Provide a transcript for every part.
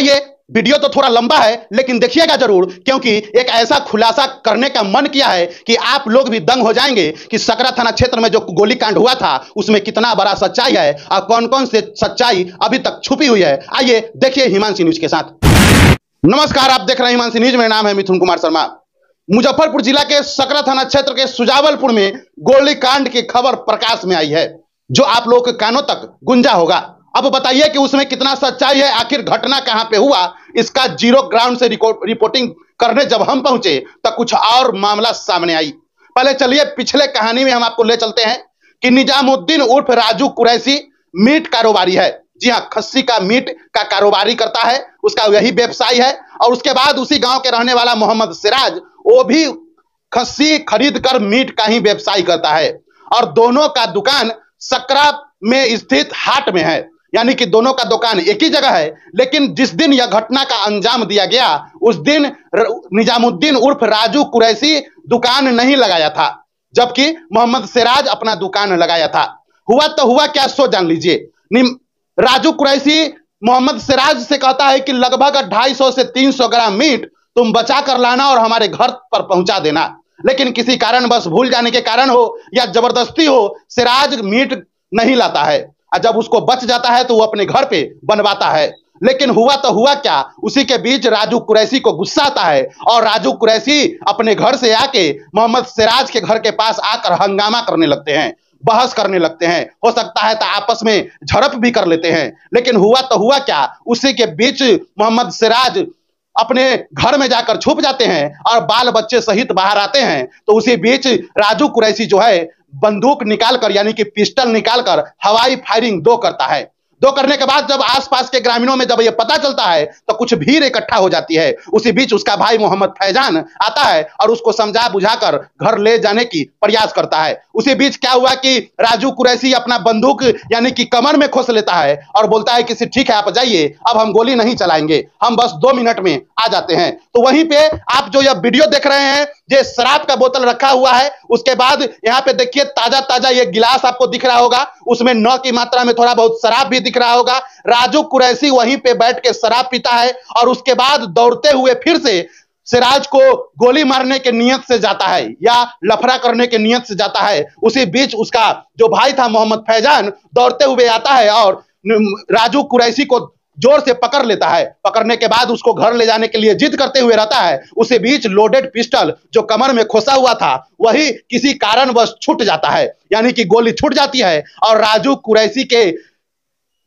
आइए, वीडियो तो थोड़ा लंबा है लेकिन देखिएगा जरूर, क्योंकि एक ऐसा खुलासा करने का मन किया है कि आप लोग भी दंग हो जाएंगे कि सकरा थाना क्षेत्र में जो गोलीकांड हुआ था उसमें कितना बड़ा सच्चाई है और कौन कौन से सच्चाई अभी तक छुपी हुई है। आइए देखिए हिमांशी न्यूज के साथ। नमस्कार, आप देख रहे हैं हिमांशी न्यूज। मेरा नाम है मिथुन कुमार शर्मा। मुजफ्फरपुर जिला के सकरा थाना क्षेत्र के सुजावलपुर में गोलीकांड की खबर प्रकाश में आई है, जो आप लोग के कानों तक गुंजा होगा। अब बताइए कि उसमें कितना सच्चाई है, आखिर घटना कहां पे हुआ। इसका जीरो ग्राउंड से रिपोर्टिंग करने जब हम पहुंचे तब कुछ और मामला सामने आई। पहले चलिए पिछले कहानी में हम आपको ले चलते हैं कि निजामुद्दीन उर्फ राजू कुरैशी मीट कारोबारी है। जी हाँ, खस्सी का मीट का कारोबारी करता है, उसका यही व्यवसाय है। और उसके बाद उसी गांव के रहने वाला मोहम्मद सिराज, वो भी खस्सी खरीद कर मीट का ही व्यवसाय करता है। और दोनों का दुकान सकरा में स्थित हाट में है, यानी कि दोनों का दुकान एक ही जगह है। लेकिन जिस दिन यह घटना का अंजाम दिया गया उस दिन निजामुद्दीन उर्फ राजू कुरैशी दुकान नहीं लगाया था, जबकि मोहम्मद सिराज अपना दुकान लगाया था। हुआ तो हुआ क्या, सो जान लीजिए। राजू कुरैशी मोहम्मद सिराज से कहता है कि लगभग 250 से 300 ग्राम मीट तुम बचा कर लाना और हमारे घर पर पहुंचा देना। लेकिन किसी कारण बस भूल जाने के कारण हो या जबरदस्ती हो, सिराज मीट नहीं लाता है। जब उसको बच जाता है तो वो अपने घर पे बनवाता है। लेकिन हुआ तो हुआ क्या, उसी के बीच राजू कुरैशी को गुस्सा आता है और राजू कुरैशी अपने घर से आके मोहम्मद सिराज के घर के पास आकर हंगामा करने लगते हैं, बहस करने लगते हैं। हो सकता है तो आपस में झड़प भी कर लेते हैं। लेकिन हुआ तो हुआ क्या, उसी के बीच मोहम्मद सिराज अपने घर में जाकर छुप जाते हैं और बाल बच्चे सहित बाहर आते हैं। तो उसी बीच राजू कुरैशी जो है बंदूक निकालकर, यानी कि पिस्टल निकालकर हवाई फायरिंग 2 करता है। 2 करने के बाद जब आसपास के ग्रामीणों में जब ये पता चलता है तो कुछ भीड़ इकट्ठा हो जाती है। उसी बीच उसका भाई मोहम्मद फैजान आता है और उसको समझा बुझाकर घर ले जाने की प्रयास करता है। उसी बीच क्या हुआ कि राजू कुरैशी अपना बंदूक यानी कि कमर में खोस लेता है और बोलता है कि ठीक है आप जाइए, अब हम गोली नहीं चलाएंगे, हम बस 2 मिनट में आ जाते हैं। तो वहीं पे आप जो यह वीडियो देख रहे हैं, ये शराब का बोतल रखा हुआ है। उसके बाद यहाँ पे देखिए ताजा ताजा ये गिलास आपको दिख रहा होगा, उसमें 9 की मात्रा में थोड़ा बहुत शराब भी दिख रहा होगा। राजू कुरैशी वहीं पे बैठ के शराब पीता है और उसके बाद दौड़ते हुए फिर से सिराज को गोली मारने के नियत से जाता है या लफड़ा करने के नियत से जाता है। उसी बीच उसका जो भाई था मोहम्मद फैजान दौड़ते हुए आता है और राजू कुरैशी को जोर से पकड़ लेता है। पकड़ने के बाद उसको घर ले जाने के लिए जिद करते हुए रहता है। उसी बीच लोडेड पिस्टल जो कमर में खोसा हुआ था वही किसी कारणवश छूट जाता है, यानी कि गोली छूट जाती है और राजू कुरैशी के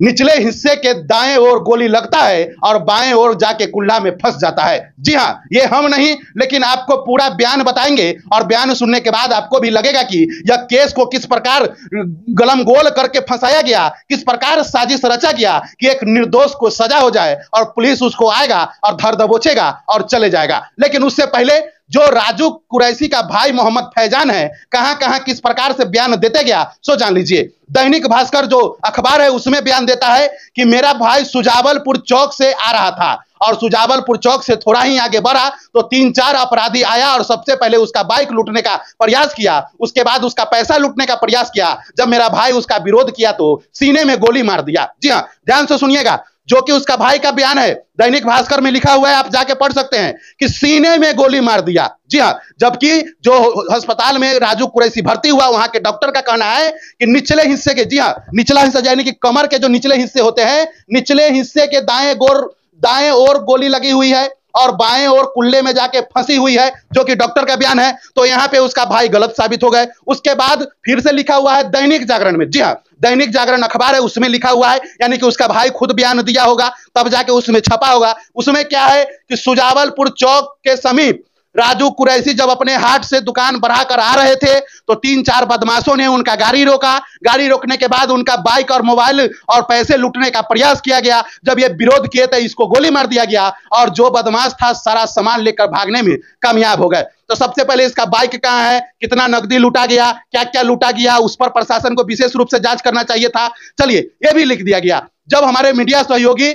निचले हिस्से के दाएं ओर गोली लगता है और बाएं ओर जाके कुल्ला में फंस जाता है। जी हाँ, ये हम नहीं लेकिन आपको पूरा बयान बताएंगे और बयान सुनने के बाद आपको भी लगेगा कि यह केस को किस प्रकार गलमगोल करके फंसाया गया, किस प्रकार साजिश रचा गया कि एक निर्दोष को सजा हो जाए और पुलिस उसको आएगा और धर दबोचेगा और चले जाएगा। लेकिन उससे पहले जो राजू कुरैशी का भाई मोहम्मद फैजान है कहां कहां किस प्रकार से बयान देते गया सो जान लीजिए। दैनिक भास्कर जो अखबार है उसमें बयान देता है कि मेरा भाई सुजावलपुर चौक से आ रहा था और सुजावलपुर चौक से थोड़ा ही आगे बढ़ा तो 3-4 अपराधी आया और सबसे पहले उसका बाइक लूटने का प्रयास किया, उसके बाद उसका पैसा लूटने का प्रयास किया। जब मेरा भाई उसका विरोध किया तो सीने में गोली मार दिया। जी हाँ, ध्यान से सुनिएगा, जो कि उसका भाई का बयान है, दैनिक भास्कर में लिखा हुआ है, आप जाके पढ़ सकते हैं कि सीने में गोली मार दिया। जी हाँ, जबकि जो अस्पताल में राजू कुरैशी भर्ती हुआ वहां के डॉक्टर का कहना है कि निचले हिस्से के, जी हाँ निचला हिस्सा यानी कि कमर के जो निचले हिस्से होते हैं, निचले हिस्से के दाएं ओर गोली लगी हुई है और बाएं ओर कुल्ले में जाके फंसी हुई है, जो कि डॉक्टर का बयान है। तो यहाँ पे उसका भाई गलत साबित हो गए। उसके बाद फिर से लिखा हुआ है दैनिक जागरण में, जी हाँ दैनिक जागरण अखबार है उसमें लिखा हुआ है, यानी कि उसका भाई खुद बयान दिया होगा तब जाके उसमें छपा होगा। उसमें क्या है कि सुजावलपुर चौक के समीप राजू कुरैशी जब अपने हाट से दुकान बढ़ाकर आ रहे थे तो 3-4 बदमाशों ने उनका गाड़ी रोका। गाड़ी रोकने के बाद उनका बाइक और मोबाइल और पैसे लूटने का प्रयास किया गया। जब ये विरोध किए तो इसको गोली मार दिया गया और जो बदमाश था सारा सामान लेकर भागने में कामयाब हो गए। तो सबसे पहले इसका बाइक कहाँ है, कितना नकदी लूटा गया, क्या क्या लूटा गया, उस पर प्रशासन को विशेष रूप से जांच करना चाहिए था। चलिए, यह भी लिख दिया गया। जब हमारे मीडिया सहयोगी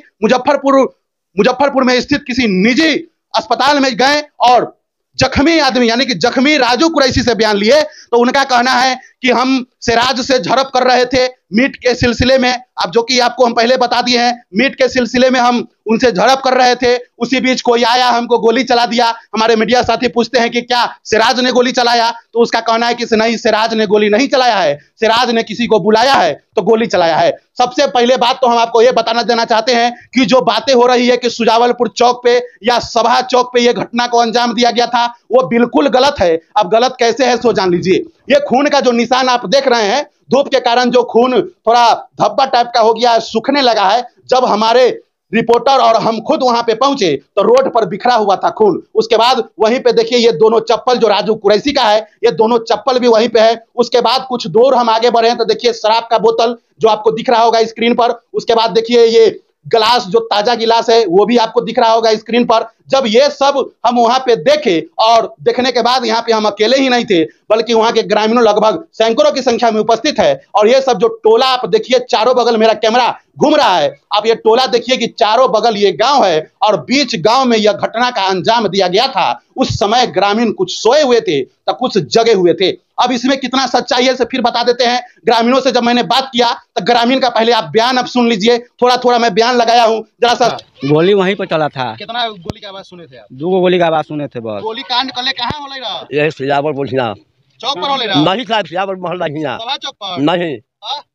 मुजफ्फरपुर में स्थित किसी निजी अस्पताल में गए और जख्मी आदमी यानी कि जख्मी राजू कुरैशी से बयान लिए तो उनका कहना है कि हम सिराज से झड़प कर रहे थे मीट के सिलसिले में। अब जो कि आपको हम पहले बता दिए हैं, मीट के सिलसिले में हम उनसे झड़प कर रहे थे, उसी बीच कोई आया हमको गोली चला दिया। हमारे मीडिया साथी पूछते हैं कि क्या सिराज ने गोली चलाया, तो उसका कहना है कि नहीं, सिराज ने गोली नहीं चलाया है, सिराज ने किसी को बुलाया है तो गोली चलाया है। सबसे पहले बात तो हम आपको ये बताना देना चाहते हैं कि जो बातें हो रही है कि सुजावलपुर चौक पे या सभा चौक पे ये घटना को अंजाम दिया गया था, वो बिल्कुल गलत है। अब गलत कैसे है सो जान लीजिए। ये खून का जो निशान आप देख रहे हैं, धूप के कारण जो खून थोड़ा धब्बा टाइप का हो गया है, सूखने लगा है। जब हमारे रिपोर्टर और हम खुद वहां पे पहुंचे तो रोड पर बिखरा हुआ था खून। उसके बाद वहीं पे देखिए ये दोनों चप्पल जो राजू कुरैशी का है, ये दोनों चप्पल भी वहीं पे है। उसके बाद कुछ दूर हम आगे बढ़े तो देखिए शराब का बोतल जो आपको दिख रहा होगा स्क्रीन पर। उसके बाद देखिए ये गिलास, जो ताजा गिलास है, वो भी आपको दिख रहा होगा स्क्रीन पर। जब ये सब हम वहां पे देखे और देखने के बाद यहाँ पे हम अकेले ही नहीं थे, बल्कि वहां के ग्रामीणों लगभग सैकड़ों की संख्या में उपस्थित है। और ये सब जो टोला आप देखिए, चारों बगल मेरा कैमरा घूम रहा है, आप ये टोला देखिए कि चारों बगल ये गांव है और बीच गांव में यह घटना का अंजाम दिया गया था। उस समय ग्रामीण कुछ सोए हुए थे तो कुछ जगे हुए थे। अब इसमें कितना सच्चाई है फिर बता देते हैं। ग्रामीणों से जब मैंने बात किया तो ग्रामीण का पहले आप बयान अब सुन लीजिए। थोड़ा थोड़ा मैं बयान लगाया हूँ, जरा सा। गोली वहीं पर चला था। कितना गोली का आवाज सुने थे आप? 2 गोली का आवाज सुने थे बस। गोली कांड कले कहाँ हो रहा? ये सियावलपुर हिना चौक पर हो रहा? नहीं साहब, सियावलपुर मोहल्ला हिना। सभा चौक पर नहीं,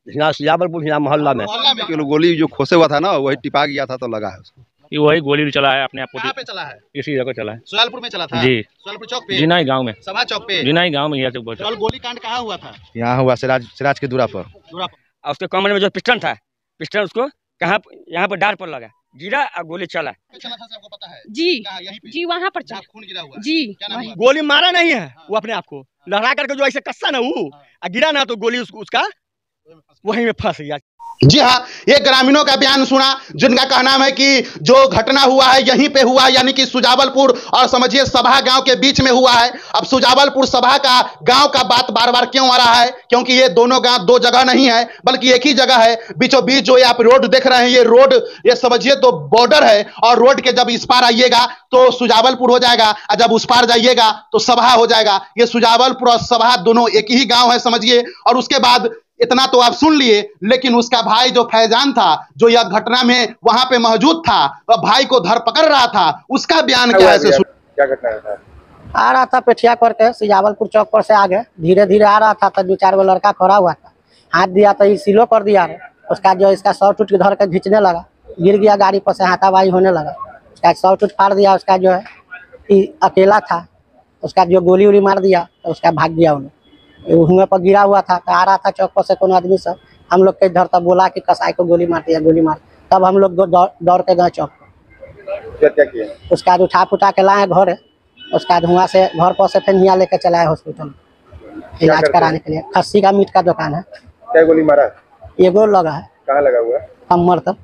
हिना सियावलपुर हिना मोहल्ला में। गोली जो खोसे हुआ था ना, वही टिपा गया था तो लगा है उसको। ये वही गोली चला है अपने आप को। कहाँ पे चला है? इसी जगह चला है। सुजावलपुर में चला था जी। सुजावलपुर चौक पे? जिनाई गांव में। सभा चौक पे? जिनाई गांव में। चल गोली कांड कहाँ हुआ था? यहाँ हुआ सिराज के दूरा पर। और उसके कमर में जो पिस्टन था, पिस्टन उसको कहाँ, यहाँ पर डार पर लगा, गिरा और गोली चला। चला था आपको पता है? जी यहीं पे? जी, वहाँ पर चला। खून गिरा हुआ जी। क्या नाम हुआ? गोली मारा नहीं है, वो अपने आप को लहरा करके जो ऐसे कस्सा ना वो गिरा ना, तो गोली उसका वहीं में फंस गया। जी हाँ, ये ग्रामीणों का बयान सुना, जिनका कहना है कि जो घटना हुआ है यहीं पे हुआ, यानी कि सुजावलपुर और समझिए सभा गांव के बीच में हुआ है। अब सुजावलपुर सभा का गांव का बात बार बार क्यों आ रहा है? क्योंकि ये दोनों गांव दो जगह नहीं है, बल्कि एक ही जगह है। बीचों बीच जो आप रोड देख रहे हैं, ये रोड ये समझिए तो बॉर्डर है, और रोड के जब इस पार आइएगा तो सुजावलपुर हो जाएगा, और जब उस पार जाइएगा तो सभा हो जाएगा। ये सुजावलपुर और सभा दोनों एक ही गाँव है समझिए। और उसके बाद इतना तो आप सुन लिए, लेकिन उसका भाई जो फैजान था, जो यह घटना में वहां पे मौजूद था, वह भाई को धरपकड़ रहा था, उसका बयान क्या है? क्या घटना था? आ रहा था पेठिया करके सुजावलपुर चौक पर से आगे धीरे धीरे आ रहा था, तो 2-4 गो लड़का खड़ा हुआ था, हाथ दिया तो स्लो कर दिया। उसका जो इसका शॉर्ट उठ धर के खींचने लगा, गिर गया गाड़ी पर से, हाथापाई होने लगा। उसका शॉर्ट उठ फाड़ दिया, उसका जो है अकेला था, उसका जो गोली उली मार दिया तो उसका भाग गया। उन्हें हुए पर गिरा हुआ था, तो आ रहा था चौक पर से कोनो आदमी सब, हम लोग के इधर तब बोला कि कसाई को गोली मार दिया, गोली मार। तब हम लोग दौड़ के गए चौक पर। क्या किया? उसका बाद उठा फुटा के लाए घर। उसका बाद वहाँ से घर पर से फिर यहाँ लेके चलाए हॉस्पिटल इलाज कराने के लिए। खस्सी का मीट का दुकान है। क्या गोली मारा है? एगो लगा है। कहाँ लगा हुआ है? कमर तक।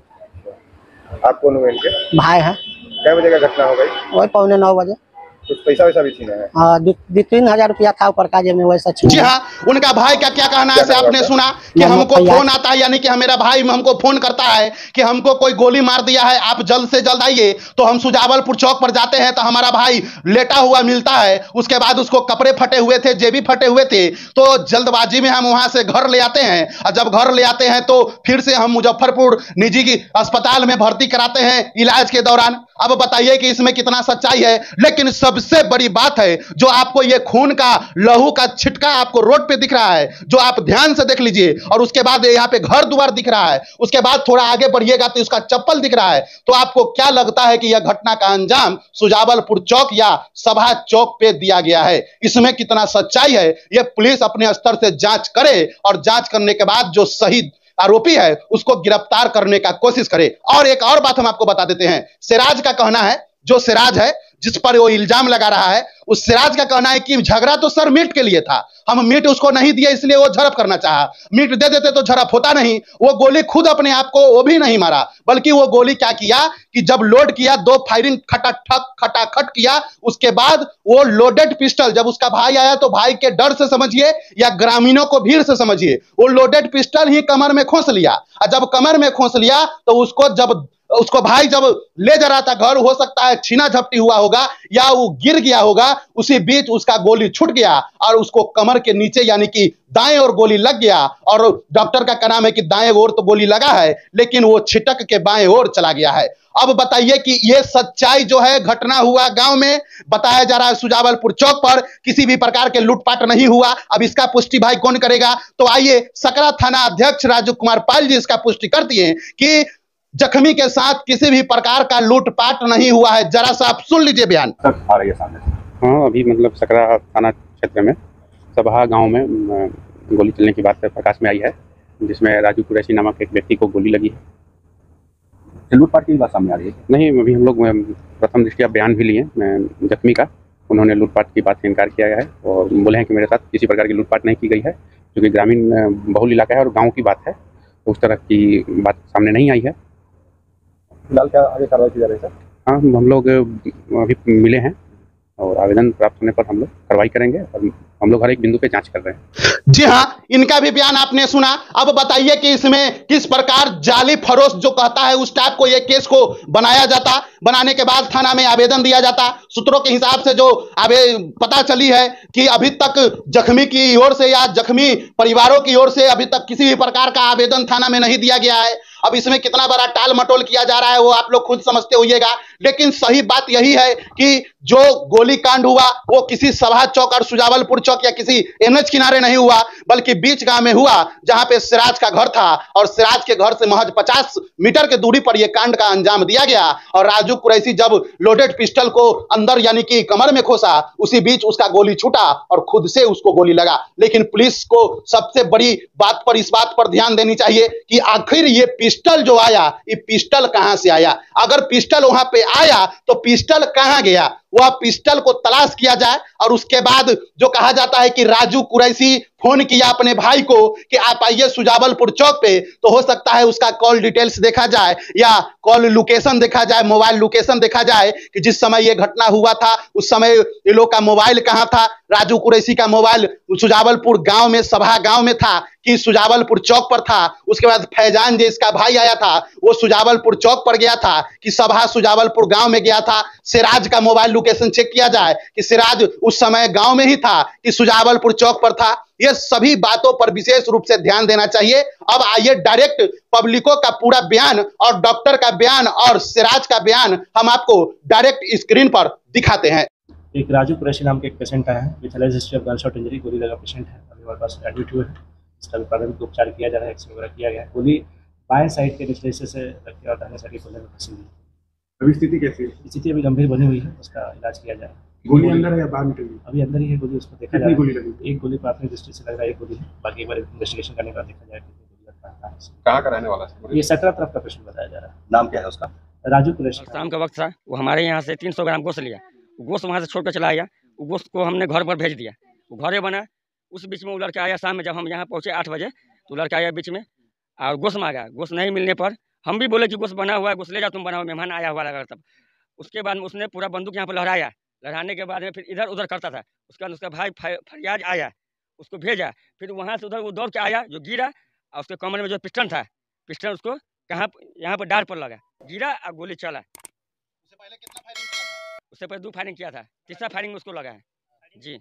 आप कौन हुए इनके? भाई है। क्या बजे का घटना हो गई? वही 9:15 बजे। कुछ पैसा वैसा भी छीना है? हाँ, 2-3 हजार रुपया था ऊपर का जेब में, वैसा छीना। जी हाँ, उनका भाई का क्या कहना है आपने सुना कि हमको फोन आता है, यानी कि मेरा भाई हमको फोन करता है कि हमको कोई गोली मार दिया है, आप जल्द से जल्द आइए। तो हम सुजावलपुर चौक पर जाते हैं तो हमारा भाई लेटा हुआ मिलता है। उसके बाद उसको कपड़े फटे हुए थे, जेबी फटे हुए थे, तो जल्दबाजी में हम वहां से घर ले आते हैं। और जब घर ले आते हैं तो फिर से हम मुजफ्फरपुर निजी की अस्पताल में भर्ती कराते हैं इलाज के दौरान। अब बताइए कि इसमें कितना सच्चाई है। लेकिन सबसे बड़ी बात है, जो आपको ये खून का लहू का छिटका आपको रोड पे दिख रहा है, जो आप ध्यान से देख लीजिए, और उसके बाद यहाँ पे घर द्वार दिख रहा है, उसके बाद थोड़ा आगे बढ़िएगा तो उसका चप्पल दिख रहा है। तो आपको क्या लगता है कि यह घटना का अंजाम सुजावलपुर चौक या सभा चौक पे दिया गया है? इसमें कितना सच्चाई है, यह पुलिस अपने स्तर से जांच करे, और जांच करने के बाद जो सही आरोपी है उसको गिरफ्तार करने का कोशिश करे। और एक और बात हम आपको बता देते हैं, सिराज का कहना है, जो सिराज है जिस पर वो इल्जाम लगा रहा है, उस सिराज का कहना है कि झगड़ा तो सर मीट के लिए था, हम मीट उसको नहीं दिए इसलिए वो झड़प करना चाहा। मीट दे देते तो झड़प होता नहीं। वो गोली खुद अपने आप को वो भी नहीं मारा, बल्कि वो गोली क्या किया कि जब लोड किया 2 फायरिंग खटाखट किया। उसके बाद वो लोडेड पिस्टल, जब उसका भाई आया तो भाई के डर से समझिए या ग्रामीणों को भीड़ से समझिए, वो लोडेड पिस्टल ही कमर में खोस लिया। और जब कमर में खोस लिया तो उसको जब उसको भाई जब ले जा रहा था घर, हो सकता है छीना झपटी हुआ होगा या वो गिर गया होगा, उसी बीच उसका गोली छूट गया और उसको कमर के नीचे यानी कि दाएं ओर गोली लग गया। और डॉक्टर का कहना है कि दाएं ओर तो गोली लगा है लेकिन वो छिटक के बाएं ओर चला गया है। अब बताइए कि ये सच्चाई जो है, घटना हुआ गांव में, बताया जा रहा है सुजावलपुर चौक पर किसी भी प्रकार के लूटपाट नहीं हुआ। अब इसका पुष्टि भाई कौन करेगा? तो आइए सकरा थाना अध्यक्ष राजू कुमार पाल जी इसका पुष्टि कर दिए कि जख्मी के साथ किसी भी प्रकार का लूटपाट नहीं हुआ है। जरा सा आप सुन लीजिए बयान। आ रही है सामने से। हाँ, अभी मतलब सकरा थाना क्षेत्र में सबहा गांव में गोली चलने की बात प्रकाश में आई है, जिसमें राजू कुरैशी नामक एक व्यक्ति को गोली लगी है। लूटपाट की बात सामने आ रही है? नहीं, अभी हम लोग प्रथम दृष्टया बयान भी लिए जख्मी का। उन्होंने लूटपाट की बात से इनकार किया है और बोले हैं कि मेरे साथ किसी प्रकार की लूटपाट नहीं की गई है, क्योंकि ग्रामीण बहुल इलाका है और गाँव की बात है, तो उस तरह की बात सामने नहीं आई है। फिलहाल क्या आगे कार्रवाई की जा रही है सर? हाँ, हम लोग अभी मिले हैं और आवेदन प्राप्त होने पर हम लोग कार्रवाई करेंगे और हम लोग हर एक बिंदु पे जांच कर रहे हैं। जी हाँ, इनका भी बयान आपने सुना। अब बताइए कि इसमें किस प्रकार जाली फरोश जो कहता है उस टाइप को ये केस को बनाया जाता, बनाने के बाद थाना में आवेदन दिया जाता। सूत्रों के हिसाब से जो पता चली है कि अभी तक जख्मी की ओर से या जख्मी परिवारों की ओर से अभी तक किसी भी प्रकार का आवेदन थाना में नहीं दिया गया है। अब इसमें कितना बड़ा टाल मटोल किया जा रहा है वो आप लोग खुद समझते होइएगा, लेकिन सही बात यही है कि जो गोली कांड हुआ वो किसी सभा चौक और सुजावलपुर चौक या किसी एनएच किनारे नहीं हुआ, बल्कि बीच गांव में हुआ, जहां पे सिराज का घर था और सिराज के घर से महज 50 मीटर की दूरी पर यह कांड का अंजाम दिया गया। और राजू कुरैशी जब लोडेड पिस्टल को अंदर यानी कि कमर में खोसा, उसी बीच उसका गोली छूटा और खुद से उसको गोली लगा। लेकिन पुलिस को सबसे बड़ी बात पर इस बात पर ध्यान देनी चाहिए कि आखिर ये पिस्टल जो आया, ये पिस्टल कहां से आया? अगर पिस्टल वहां पे आया तो पिस्टल कहां गया? वह पिस्टल को तलाश किया जाए। और उसके बाद जो कहा जाता है कि राजू कुरैशी फोन किया अपने भाई को कि आप आइए सुजावलपुर चौक पे, तो हो सकता है उसका कॉल डिटेल्स देखा जाए या कॉल लोकेशन देखा जाए, मोबाइल लोकेशन देखा जाए कि जिस समय ये घटना हुआ था उस समय ये लोग का मोबाइल कहां था। राजू कुरैशी का मोबाइल सुजावलपुर गांव में, सभा गांव में था कि सुजावलपुर चौक पर था। उसके बाद फैजान जिसका भाई आया था वो सुजावलपुर चौक पर गया था कि सभा सुजावलपुर गांव में गया था। सिराज का मोबाइल लोकेशन चेक किया जाए कि सिराज उस समय गांव में ही था कि सुजावलपुर चौक पर था। ये सभी बातों पर विशेष रूप से ध्यान देना चाहिए। अब आइए डायरेक्ट पब्लिकों का पूरा बयान और डॉक्टर का बयान और सिराज का बयान हम आपको डायरेक्ट स्क्रीन पर दिखाते हैं। एक राजू कुरैशी नाम के एक पेशेंट आया है with allergy history of gunshot injury, गोली लगा पेशेंट है, अभी हमारे पास एडमिट हुए हैं। इसका भी प्राथमिक उपचार किया जा रहा है, एक्सरे वगैरह किया गया है। गोली बाएं साइड के निचले हिस्से से लग के और दाहिने साइड के खुले में फंसी हुई है। अभी स्थिति कैसी है? स्थिति अभी गंभीर बनी हुई है, उसका इलाज किया जा रहा है। गोली अंदर है या बाहर निकली? अभी अंदर ही है गोली, उसको देखा जा कितनी रहा गोली है। लगी? एक गोली प्राथमिक दृष्टि से लग रहा है, एक गोली है, बाकी एक बार इन्वेस्टिगेशन करने के बाद देखा जाएगा कितनी गोली लगता है। कहाँ का रहने वाला है? ये सकरा तरफ का पेशेंट बताया जा रहा है। नाम क्या है उसका? राजू कुरैशी। शाम का वक्त था, वो हमारे यहाँ से 300 ग्राम गोश्त लिया, गोश्त वहाँ से छोड़ कर चला आया। वो गोश्त को हमने घर पर भेज दिया, वो घरे बना। उस बीच में वो लड़का आया शाम में, जब हम यहाँ पहुँचे 8 बजे, तो लड़का आया बीच में और गोश्त मांगा। गोश्त नहीं मिलने पर हम भी बोले कि गोश्त बना हुआ है, गोश्त ले जाओ, तुम बनाओ, मेहमान आया हुआ लगा तब। उसके बाद उसने पूरा बंदूक यहाँ पर लहराया, लहराने के बाद में फिर इधर उधर करता था। उसके बाद उसका भाई फरियाज आया, उसको भेजा, फिर वहाँ से उधर वो दौड़ के आया, जो गिरा और उसके कमर में जो पिस्टन था, पिस्टन उसको कहाँ यहाँ पर डार पर लगा, गिरा और गोली चला। उससे पहले कितना फायरिंग किया था? उससे पहले 2 फायरिंग किया था, तीसरा फायरिंग में उसको लगा है जी।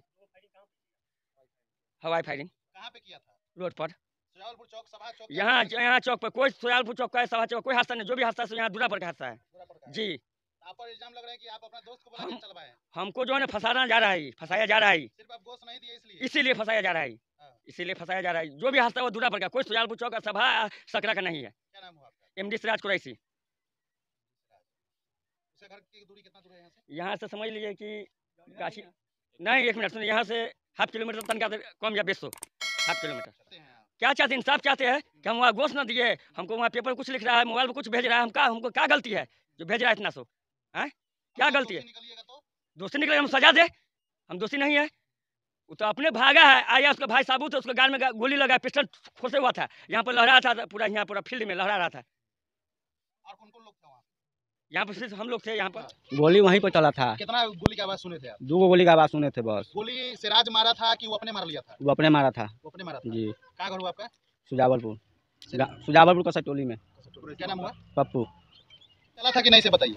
हवाई फायरिंग कहाँ पे किया था? रोड पर, सुजावलपुर चौक, सभा चौक, यहाँ चौक पर। कोई सुजावलपुर चौक का है, सभा चौक कोई हादसा नहीं, जो भी हादसा है यहाँ दूरा पर का हादसा है जी। आप पर इल्जाम लग रहा है कि आप अपना दोस्त को बुला के चलवाए हैं। हमको जो है ना फंसाया जा रहा है, फंसाया जा रहा है, सिर्फ आप गोश्त नहीं दिए इसलिए? इसीलिए फंसाया जा रहा है, इसीलिए फंसाया जा रहा है। जो भी हादसा है वो दूरा पर का, कोई सुजावलपुर चौक का सभा सकरा का नहीं है। क्या नाम हुआ आपका? MD सिराज कुरैशी। उसके घर की दूरी कितना दूर है यहाँ से? यहाँ से समझ लीजिए कि काशी नहीं, 1 मिनट सुनिए, यहाँ से ½ किलोमीटर तनका कम या 200 ½ किलोमीटर। क्या चाहते हैं? इंसाफ चाहते हैं कि हम वहाँ गोश्त ना दिए, हमको वहाँ पेपर कुछ लिख रहा है, मोबाइल पर कुछ भेज रहा है, हमको क्या गलती है जो भेज रहा है इतना सो? हैं, क्या गलती है? दोषी निकले हम सजा दे, हम दोषी नहीं है। वो तो अपने भागा है, आया उसका भाई साबुत है, उसके गाल में गोली लगा, पिस्टल खोसे हुआ था, यहाँ पर लहरा था पूरा, यहाँ पूरा फील्ड में लहरा रहा था। और कौन कौन लोग थे वहाँ? यहाँ पर सिर्फ हम लोग थे। यहाँ पर गोली वहीं पर चला था। कितना गोली का आवाज सुने थे आप? 2 गोली का आवाज सुने थे बस। गोली सिराज मारा था कि वो अपने मार लिया था? वो अपने मारा था वो अपने मारा था जी। कहाँ घर हुआ आपका? सुजावलपुर, सुजावलपुर का सटोली में। क्या नाम हुआ? पप्पू। चला था कि नहीं से बताइए।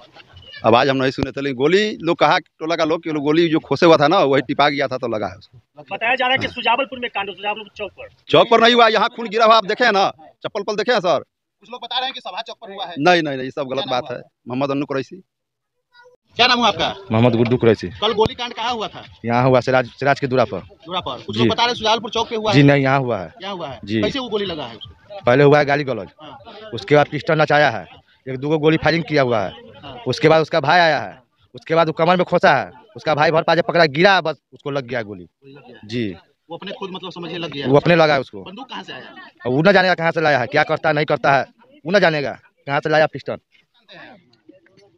आवाज हम नहीं सुने थे, लेकिन गोली लोग कहा टोला का लोग कि गोली जो खोसे हुआ था ना वही टिपा गया था तो लगा है उसको। बताया जा रहा है कि सुजावलपुर में कांड, सुजावलपुर चौक पर नहीं हुआ, यहाँ खून गिरा हुआ आप देखे हैं ना, चप्पल पल देखे हैं सर। कुछ लोग बता रहे हैं कि सभा चौक पर हुआ है। नहीं नहीं नहीं, ये सब गलत बात है। मोहम्मद अन्नू कुरैशी। क्या नाम हुआ आपका? मोहम्मद गुड्डू कुरैशी। कल गोलीकांड कहाँ हुआ था? यहाँ हुआ सिराज के दूरा पर। कुछ लोग बता रहे हैं सुजावलपुर चौक पे हुआ जी है। नहीं, यहाँ हुआ है। यहाँ हुआ है जी। कैसे वो गोली लगा है उसको? पहले हुआ है गाली गलौज, उसके बाद पिस्टल नचाया है, एक दो गोली फायरिंग किया हुआ है, उसके बाद उसका भाई आया है, उसके बाद वो कमर में खोसा है, उसका भाई भर पाजे पकड़ा, गिरा, बस उसको लग गया गोली। जी वो अपने खुद मतलब समझिए लग गया। वो अपने लगा है उसको। बंदूक कहाँ से आया? वो न जानेगा कहाँ से लाया है, क्या करता है नहीं करता है, वो न जानेगा कहाँ से लाया पिस्टल।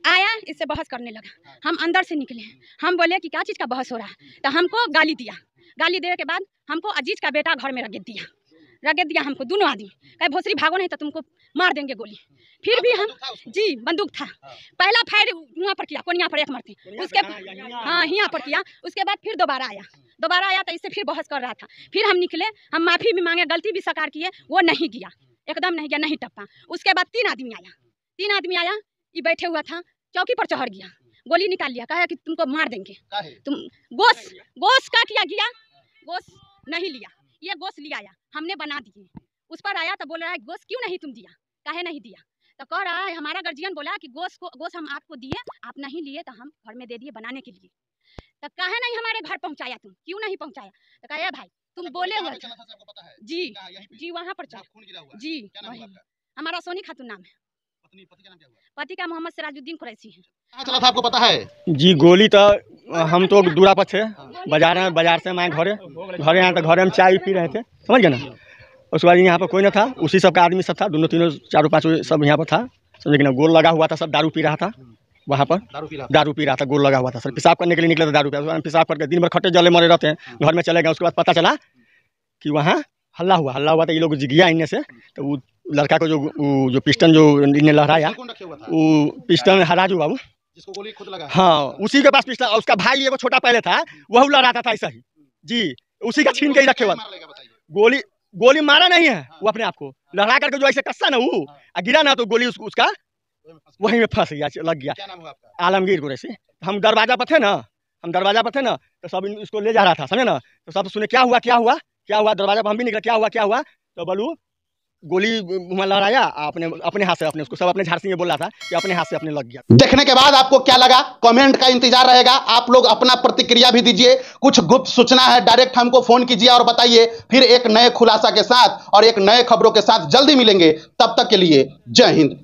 आया, इससे बहस करने लगा, हम अंदर से निकले, हम बोले कि क्या चीज़ का बहस हो रहा है, तो हमको गाली दिया। गाली देने के बाद हमको अजीज का बेटा घर में रगेत दिया हमको, दोनों आदमी कहे भोसरी भागो नहीं तो तुमको मार देंगे गोली। फिर भी हम जी बंदूक था, पहला फायर वहाँ पर किया, कोनिया पर एक मरते, उसके हाँ यहाँ पर किया, उसके बाद फिर दोबारा आया तो इससे फिर बहस कर रहा था। फिर हम निकले, हम माफ़ी भी मांगे, गलती भी स्वीकार किए, वो नहीं किया, एकदम नहीं किया, नहीं टप्पा। उसके बाद तीन आदमी आया, ये बैठे हुआ था, चौकी पर चढ़ गया, गोली निकाल लिया, कहा कि तुमको मार देंगे। तुम गोश का किया गया, गोश नहीं लिया, ये गोश लिया हमने बना दिए। उस पर आया तो बोल रहा है गोश क्यों नहीं तुम दिया, काहे नहीं दिया, तो कह रहा है हमारा गार्जियन बोला कि गोश हम आपको दिए, आप नहीं लिए तो हम घर में दे दिए बनाने के लिए, तो काहे नहीं हमारे घर पहुंचाया, तुम क्यों नहीं पहुंचाया, तो कहा भाई तुम बोले हुए जी वहाँ पर जी हमारा सोनी खातून नाम है, पति का मोहम्मद सिराजुद्दीन कुरैशी है। कहाँ चला था आपको पता है? जी गोली तो हम तो दूरा पर थे, बाजार से मैं घरे यहाँ तो घरे हम चाय पी रहे थे, समझ गए ना। उसके बाद यहाँ पर कोई ना था, उसी सब का आदमी सब था, दोनों तीनों चारों पाँचों सब यहाँ पर था, समझे ना। गोल लगा हुआ था, सब दारू पी रहा था वहाँ पर, दारू पी रहा था, गोल लगा हुआ था सर, पेशाब करने के लिए निकले थे, दारू पी, पेशाब करके दिन भर खट्टे जले मरे रहते हैं, घर में चले गए। उसके बाद पता चला कि वहाँ हल्ला हुआ तो ये लोग गया इनने से, तो वो लड़का को जो पिस्टन जो इन्हें लहराया, वो पिस्टन हराजू बाबू जिसको गोली खुद लगा, हाँ उसी के पास पिस्टल, उसका भाई एगो छोटा पहले था, वह लड़ाता था ऐसा ही जी, उसी का छीन के ही रखे हुआ। गोली मारा नहीं है, वो अपने आप को लहरा करके जो ऐसे कस्सा ना वो गिरा ना, तो गोली उसका वहीं में फंस गया, लग गया। आलमगीर कुरैशी। हम दरवाजा पर थे ना, तो सब इसको ले जा रहा था, समझे ना। तो सब सुने क्या हुआ, दरवाजा पर हम भी निकले, क्या हुआ, तो बोलू गोली लहराया, अपने हाथ से अपने उसको सब अपने झांसी में बोल रहा था कि अपने हाथ से अपने लग गया। देखने के बाद आपको क्या लगा, कमेंट का इंतजार रहेगा। आप लोग अपना प्रतिक्रिया भी दीजिए, कुछ गुप्त सूचना है डायरेक्ट हमको फोन कीजिए और बताइए। फिर एक नए खुलासा के साथ और एक नए खबरों के साथ जल्दी मिलेंगे, तब तक के लिए जय हिंद।